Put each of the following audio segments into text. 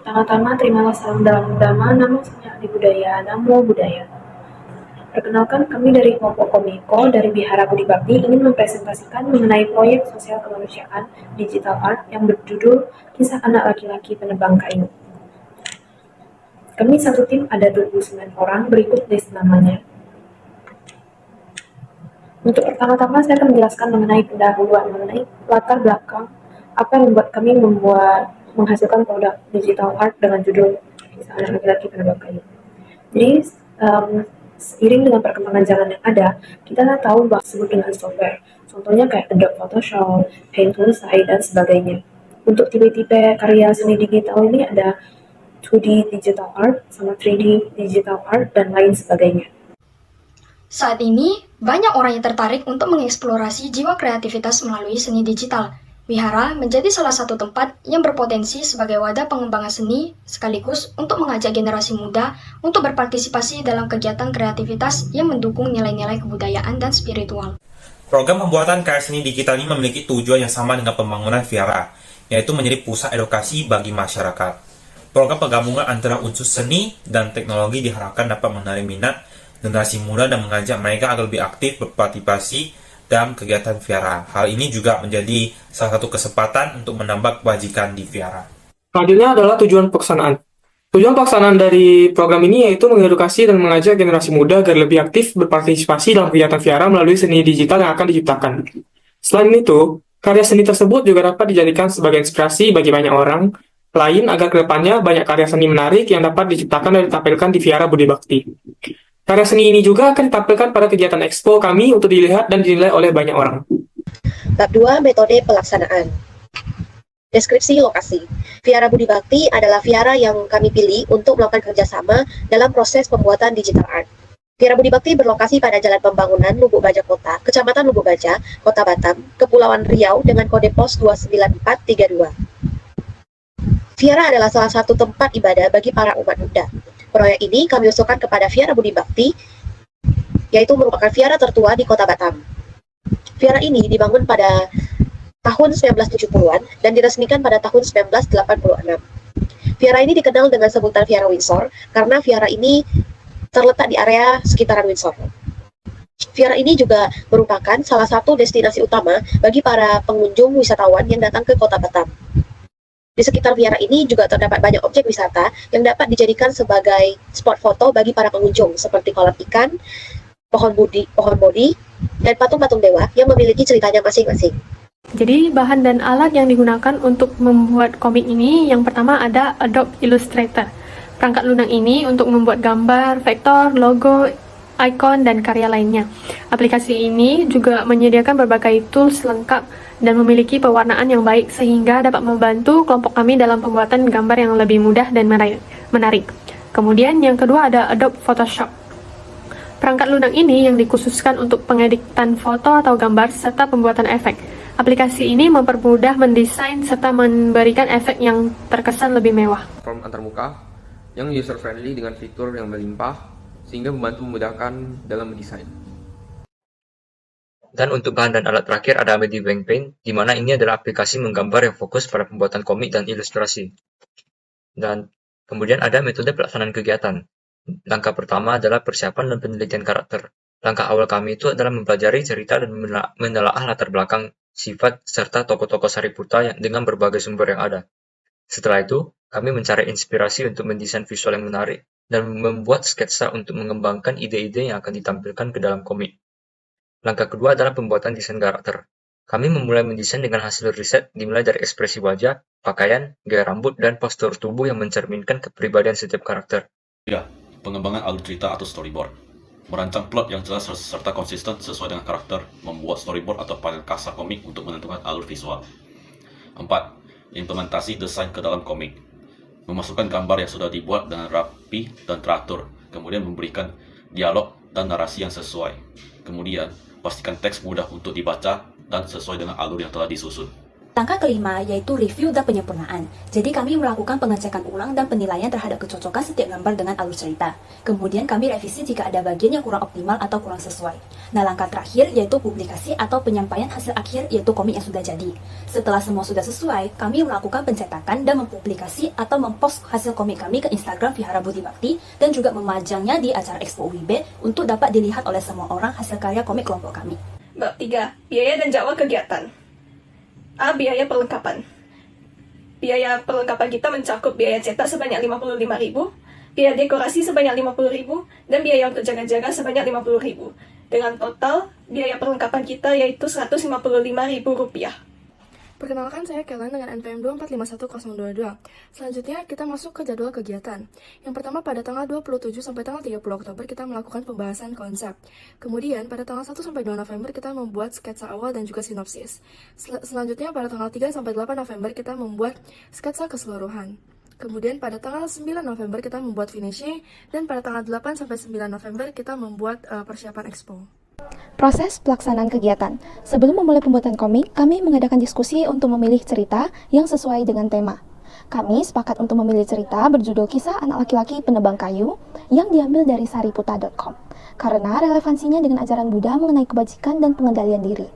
Pertama-tama, terimalah salam dalam agama, namo Sanya Adi Budaya, Namo Buddhaya. Perkenalkan, kami dari kelompok Komiko dari Wihara Budi Bakti ingin mempresentasikan mengenai proyek sosial kemanusiaan digital art yang berjudul Kisah Anak Laki-laki Penebang Kayu. Kami satu tim ada 29 orang, berikut list namanya. Untuk pertama-tama saya akan menjelaskan mengenai pendahuluan, mengenai latar belakang apa yang membuat kami menghasilkan produk digital art dengan judul Kisah Anak Laki-laki Penebang Kayu. Jadi seiring dengan perkembangan zaman yang ada, kita tahu bahwa disebut dengan software. Contohnya kayak Adobe Photoshop, Paint Toolside, dan sebagainya. Untuk tipe-tipe karya seni digital ini ada 2D digital art, sama 3D digital art, dan lain sebagainya. Saat ini, banyak orang yang tertarik untuk mengeksplorasi jiwa kreativitas melalui seni digital. Wihara menjadi salah satu tempat yang berpotensi sebagai wadah pengembangan seni, sekaligus untuk mengajak generasi muda untuk berpartisipasi dalam kegiatan kreativitas yang mendukung nilai-nilai kebudayaan dan spiritual. Program pembuatan karya seni digital ini memiliki tujuan yang sama dengan pembangunan Wihara, yaitu menjadi pusat edukasi bagi masyarakat. Program penggabungan antara unsur seni dan teknologi diharapkan dapat menarik minat generasi muda dan mengajak mereka agar lebih aktif berpartisipasi dalam kegiatan Wihara. Hal ini juga menjadi salah satu kesempatan untuk menambah kebajikan di Wihara. Selanjutnya adalah tujuan pelaksanaan. Tujuan pelaksanaan dari program ini yaitu mengedukasi dan mengajak generasi muda agar lebih aktif berpartisipasi dalam kegiatan Wihara melalui seni digital yang akan diciptakan. Selain itu, karya seni tersebut juga dapat dijadikan sebagai inspirasi bagi banyak orang lain agar kedepannya banyak karya seni menarik yang dapat diciptakan dan ditampilkan di Wihara Budi Bakti. Karya seni ini juga akan ditampilkan pada kegiatan expo kami untuk dilihat dan dinilai oleh banyak orang. Bab 2, metode pelaksanaan. Deskripsi lokasi. Wihara Budi Bakti adalah wihara yang kami pilih untuk melakukan kerjasama dalam proses pembuatan digital art. Wihara Budi Bakti berlokasi pada Jalan Pembangunan, Lubuk Baja Kota, Kecamatan Lubuk Baja, Kota Batam, Kepulauan Riau dengan kode pos 29432. Wihara adalah salah satu tempat ibadah bagi para umat Buddha. Proyek ini kami usulkan kepada Wihara Budi Bakti, yaitu merupakan wihara tertua di Kota Batam. Wihara ini dibangun pada tahun 1970-an dan diresmikan pada tahun 1986. Wihara ini dikenal dengan sebutan Wihara Windsor karena wihara ini terletak di area sekitaran Windsor. Wihara ini juga merupakan salah satu destinasi utama bagi para pengunjung wisatawan yang datang ke Kota Batam. Di sekitar wihara ini juga terdapat banyak objek wisata yang dapat dijadikan sebagai spot foto bagi para pengunjung seperti kolam ikan, pohon bodi, dan patung-patung dewa yang memiliki ceritanya masing-masing. Jadi bahan dan alat yang digunakan untuk membuat komik ini, yang pertama ada Adobe Illustrator. Perangkat lunak ini untuk membuat gambar, vektor, logo, icon, dan karya lainnya. Aplikasi ini juga menyediakan berbagai tools lengkap dan memiliki pewarnaan yang baik sehingga dapat membantu kelompok kami dalam pembuatan gambar yang lebih mudah dan menarik. Kemudian yang kedua ada Adobe Photoshop. Perangkat lunak ini yang dikhususkan untuk pengeditan foto atau gambar serta pembuatan efek. Aplikasi ini mempermudah mendesain serta memberikan efek yang terkesan lebih mewah. Platform antarmuka yang user-friendly dengan fitur yang melimpah sehingga membantu memudahkan dalam mendesain. Dan untuk bahan dan alat terakhir ada Adobe Paint, di mana ini adalah aplikasi menggambar yang fokus pada pembuatan komik dan ilustrasi. Dan kemudian ada metode pelaksanaan kegiatan. Langkah pertama adalah persiapan dan penelitian karakter. Langkah awal kami itu adalah mempelajari cerita dan menelaah latar belakang, sifat, serta tokoh-tokoh Sariputa dengan berbagai sumber yang ada. Setelah itu, kami mencari inspirasi untuk mendesain visual yang menarik dan membuat sketsa untuk mengembangkan ide-ide yang akan ditampilkan ke dalam komik. Langkah kedua adalah pembuatan desain karakter. Kami memulai mendesain dengan hasil riset dimulai dari ekspresi wajah, pakaian, gaya rambut, dan postur tubuh yang mencerminkan kepribadian setiap karakter. Ya, pengembangan alur cerita atau storyboard. Merancang plot yang jelas serta konsisten sesuai dengan karakter, membuat storyboard atau panel kasar komik untuk menentukan alur visual. 4. Implementasi desain ke dalam komik. Memasukkan gambar yang sudah dibuat dengan rapi dan teratur, kemudian memberikan dialog dan narasi yang sesuai. Kemudian, pastikan teks mudah untuk dibaca dan sesuai dengan alur yang telah disusun. Langkah kelima yaitu review dan penyempurnaan. Jadi kami melakukan pengecekan ulang dan penilaian terhadap kecocokan setiap gambar dengan alur cerita. Kemudian kami revisi jika ada bagian yang kurang optimal atau kurang sesuai. Nah, langkah terakhir yaitu publikasi atau penyampaian hasil akhir yaitu komik yang sudah jadi. Setelah semua sudah sesuai, kami melakukan pencetakan dan mempublikasi atau mempost hasil komik kami ke Instagram Vihara Budi Bakti dan juga memajangnya di acara Expo UIB untuk dapat dilihat oleh semua orang hasil karya komik kelompok kami. Bab 3. Biaya dan jadwal kegiatan. A. Biaya perlengkapan. Biaya perlengkapan kita mencakup biaya cetak sebanyak 55.000, biaya dekorasi sebanyak 50.000, dan biaya untuk jaga-jaga sebanyak 50.000. Dengan total, biaya perlengkapan kita yaitu Rp155.000. Perkenalkan, saya Kellen dengan NPM 2451022. Selanjutnya, kita masuk ke jadwal kegiatan. Yang pertama, pada tanggal 27 sampai tanggal 30 Oktober, kita melakukan pembahasan konsep. Kemudian, pada tanggal 1 sampai 2 November, kita membuat sketsa awal dan juga sinopsis. Selanjutnya, pada tanggal 3 sampai 8 November, kita membuat sketsa keseluruhan. Kemudian, pada tanggal 9 November, kita membuat finishing. Dan pada tanggal 8 sampai 9 November, kita membuat persiapan expo. Proses pelaksanaan kegiatan. Sebelum memulai pembuatan komik, kami mengadakan diskusi untuk memilih cerita yang sesuai dengan tema. Kami sepakat untuk memilih cerita berjudul Kisah Anak Laki-laki Penebang Kayu yang diambil dari sariputa.com karena relevansinya dengan ajaran Buddha mengenai kebajikan dan pengendalian diri.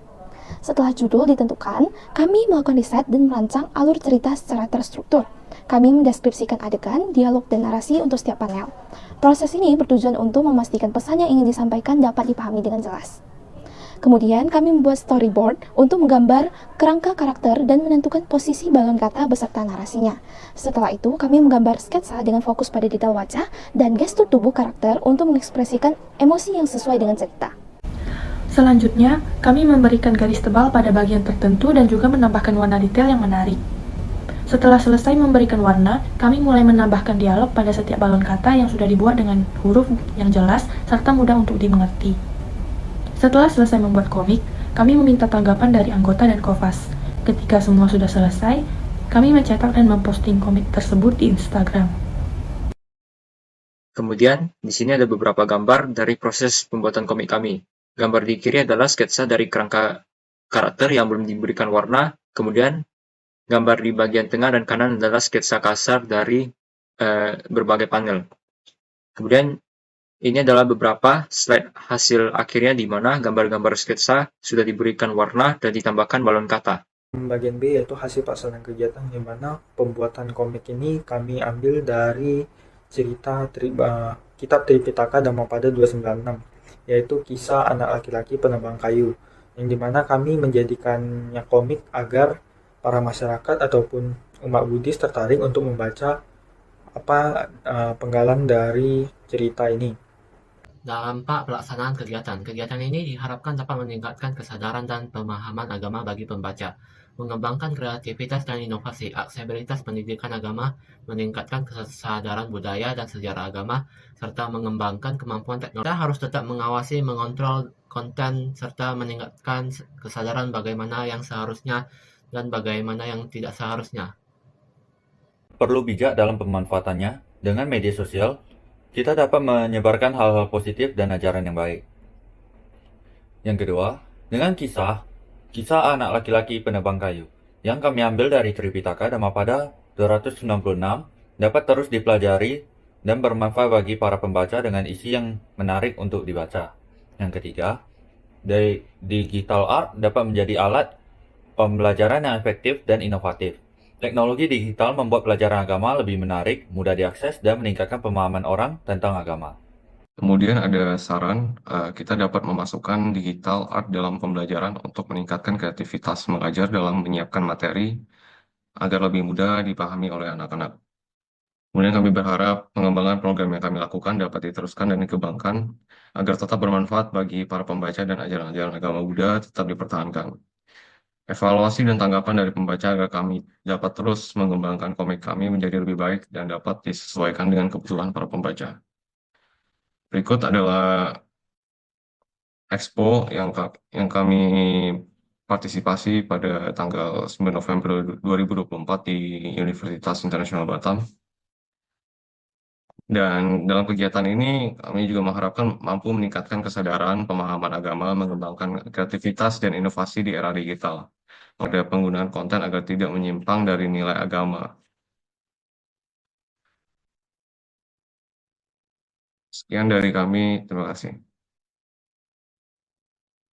Setelah judul ditentukan, kami melakukan riset dan merancang alur cerita secara terstruktur. Kami mendeskripsikan adegan, dialog, dan narasi untuk setiap panel. Proses ini bertujuan untuk memastikan pesan yang ingin disampaikan dapat dipahami dengan jelas. Kemudian kami membuat storyboard untuk menggambar kerangka karakter dan menentukan posisi balon kata beserta narasinya. Setelah itu, kami menggambar sketsa dengan fokus pada detail wajah dan gestur tubuh karakter untuk mengekspresikan emosi yang sesuai dengan cerita. Selanjutnya, kami memberikan garis tebal pada bagian tertentu dan juga menambahkan warna detail yang menarik. Setelah selesai memberikan warna, kami mulai menambahkan dialog pada setiap balon kata yang sudah dibuat dengan huruf yang jelas serta mudah untuk dimengerti. Setelah selesai membuat komik, kami meminta tanggapan dari anggota dan Kovas. Ketika semua sudah selesai, kami mencetak dan memposting komik tersebut di Instagram. Kemudian, di sini ada beberapa gambar dari proses pembuatan komik kami. Gambar di kiri adalah sketsa dari kerangka karakter yang belum diberikan warna, kemudian gambar di bagian tengah dan kanan adalah sketsa kasar dari berbagai panel. Kemudian, ini adalah beberapa slide hasil akhirnya di mana gambar-gambar sketsa sudah diberikan warna dan ditambahkan balon kata. Bagian B yaitu hasil pelaksanaan kegiatan, di mana pembuatan komik ini kami ambil dari cerita kitab Tripitaka Dhammapada 296, yaitu kisah anak laki-laki penebang kayu, yang dimana kami menjadikannya komik agar para masyarakat ataupun umat Buddhis tertarik untuk membaca penggalan dari cerita ini. Dampak pelaksanaan kegiatan. Kegiatan ini diharapkan dapat meningkatkan kesadaran dan pemahaman agama bagi pembaca, mengembangkan kreativitas dan inovasi, aksesibilitas pendidikan agama, meningkatkan kesadaran budaya dan sejarah agama, serta mengembangkan kemampuan teknologi. Kita harus tetap mengawasi, mengontrol konten, serta meningkatkan kesadaran bagaimana yang seharusnya dan bagaimana yang tidak seharusnya. Perlu bijak dalam pemanfaatannya. Dengan media sosial, kita dapat menyebarkan hal-hal positif dan ajaran yang baik. Yang kedua, dengan kisah anak laki-laki penebang kayu, yang kami ambil dari Tripitaka Dhammapada 296, dapat terus dipelajari dan bermanfaat bagi para pembaca dengan isi yang menarik untuk dibaca. Yang ketiga, digital art dapat menjadi alat pembelajaran yang efektif dan inovatif. Teknologi digital membuat pelajaran agama lebih menarik, mudah diakses, dan meningkatkan pemahaman orang tentang agama. Kemudian ada saran, kita dapat memasukkan digital art dalam pembelajaran untuk meningkatkan kreativitas mengajar dalam menyiapkan materi agar lebih mudah dipahami oleh anak-anak. Kemudian kami berharap pengembangan program yang kami lakukan dapat diteruskan dan dikembangkan agar tetap bermanfaat bagi para pembaca dan ajaran-ajaran agama Buddha tetap dipertahankan. Evaluasi dan tanggapan dari pembaca agar kami dapat terus mengembangkan komik kami menjadi lebih baik dan dapat disesuaikan dengan kebutuhan para pembaca. Berikut adalah expo yang kami partisipasi pada tanggal 9 November 2024 di Universitas Internasional Batam. Dan dalam kegiatan ini, kami juga mengharapkan mampu meningkatkan kesadaran, pemahaman agama, mengembangkan kreativitas dan inovasi di era digital. pada penggunaan konten agar tidak menyimpang dari nilai agama. Sekian dari kami, terima kasih.